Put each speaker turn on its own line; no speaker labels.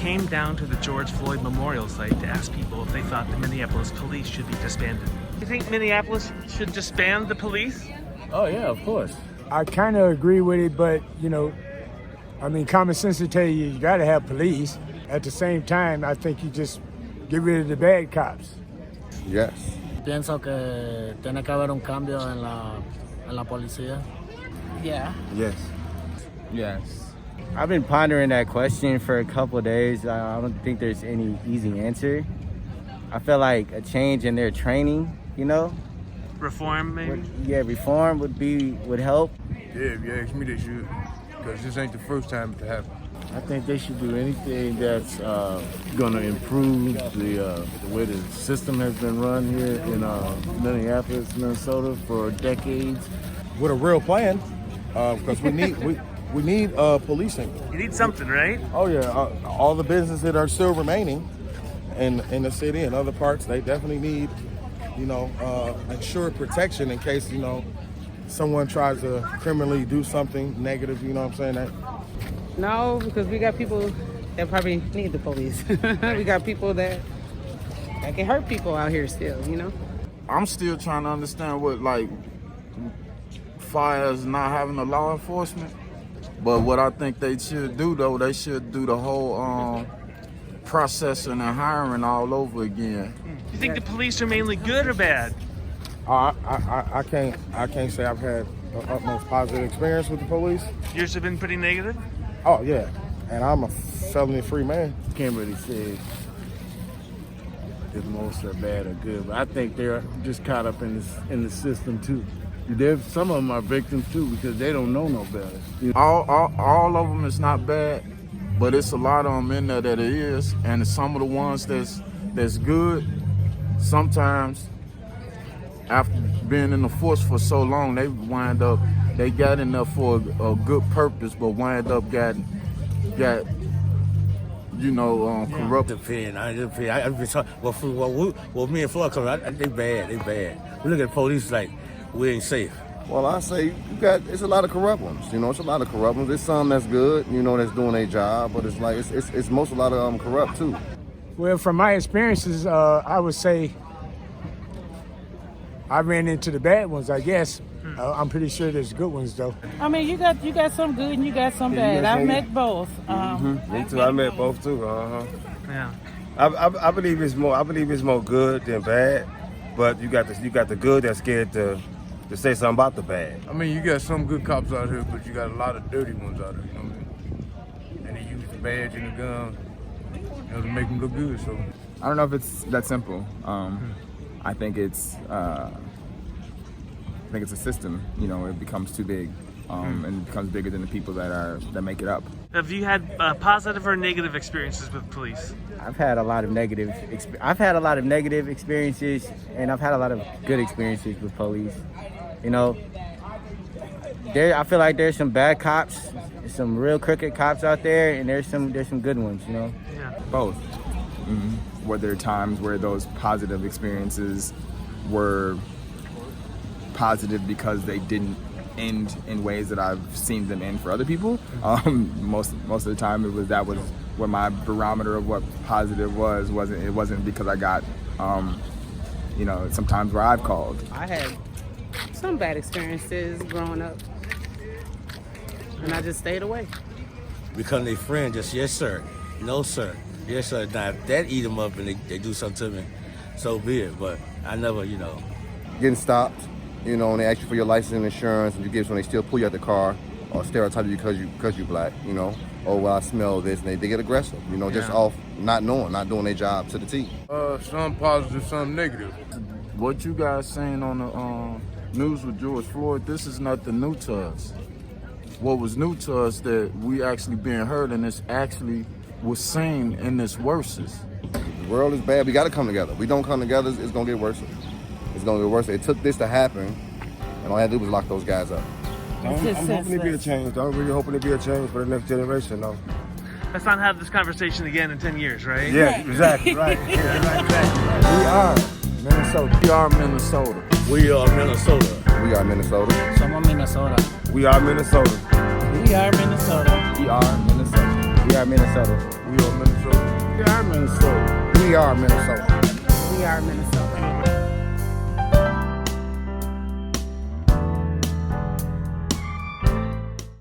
came down to the George Floyd Memorial site to ask people if they thought the Minneapolis Police should be disbanded. Do you think Minneapolis should disband the police?
Oh yeah, of course.
I kind of agree with it, but common sense will tell you gotta have police. At the same time, I think you just get rid of the bad cops.
Yes.
Pienso que tiene que haber un cambio en la policía.
Yeah.
Yes.
Yes. I've been pondering that question for a couple of days. I don't think there's any easy answer. I feel like a change in their training,
Reform, maybe?
Reform would help.
Yeah, if you ask me, they should, because this ain't the first time it happened.
I think they should do anything that's going to improve the way the system has been run here in Minneapolis, Minnesota for decades.
With a real plan, because we need policing.
You need something, right?
Oh yeah, all the businesses that are still remaining in the city and other parts, they definitely need, ensured protection in case, someone tries to criminally do something negative, you know what I'm saying?
No, because we got people that probably need the police. We got people that can hurt people out here still,
I'm still trying to understand what, fires not having the law enforcement. But what I think they should do, though, they should do the whole processing and hiring all over again.
Do you think the police are mainly good or bad?
I can't say I've had the utmost positive experience with the police.
Yours have been pretty negative?
Oh yeah, and I'm a felony-free man.
Can't really say if most are bad or good, but I think they're just caught up in the system too. Some of them are victims too because they don't know no better.
All of them is not bad, but it's a lot of them in there that it is, and some of the ones that's good, sometimes after being in the force for so long, they got in there for a good purpose, but wind up got corrupt.
Well, me and Floyd come out, they bad. We look at the police like we ain't safe.
Well, I say it's a lot of corrupt ones. It's a lot of corrupt ones. There's some that's good, that's doing their job, but it's like it's most a lot of corrupt too.
Well, from my experiences, I would say I ran into the bad ones, I guess. I'm pretty sure there's good ones, though.
I mean, you got some good and you got some bad. I've met both.
Me too. I met both too.
Yeah.
I believe it's more good than bad, but you got the good that's scared to say something about the bad.
I mean, you got some good cops out here, but you got a lot of dirty ones out here. And they use the badge and the gun, to make them look good. So
I don't know if it's that simple. I think it's a system. It becomes too big, and it becomes bigger than the people that make it up.
Have you had positive or negative experiences with police?
I've had a lot of negative experiences, and I've had a lot of good experiences with police. I feel like there's some bad cops, some real crooked cops out there, and there's some good ones.
Yeah.
Both. Were there times where those positive experiences were positive because they didn't end in ways that I've seen them end for other people? Most of the time that was what my barometer of what positive was. It wasn't because I got sometimes where I've called.
I had some bad experiences growing up, and I just stayed away.
Become their friend, just yes sir, no sir, yes sir. Now if that eat them up and they do something to me, so be it. But I never,
getting stopped, and they ask you for your license and insurance, and you give when they still pull you out the car or stereotype you because you're black, oh, well, I smell this, and they get aggressive, just off not doing their job to the T.
Some positive, some negative.
What you guys saying on the news with George Floyd, this is nothing new to us. What was new to us that we actually being heard, and this actually was seen in this worses.
The world is bad. We got to come together. If we don't come together, it's going to get worse. It's going to get worse. It took this to happen, and all I had to do was lock those guys up.
I'm hoping to be a change. I'm really hoping to be a change for the next generation, though.
Let's not have this conversation again in 10 years, right?
Yeah, exactly, right.
We are Minnesota.
We are Minnesota.
We are Minnesota.
We are Minnesota.
Somos Minnesota.
We are Minnesota.
We are Minnesota.
We are Minnesota. We are Minnesota.
We are Minnesota.
We are Minnesota.
We are Minnesota.
We are Minnesota.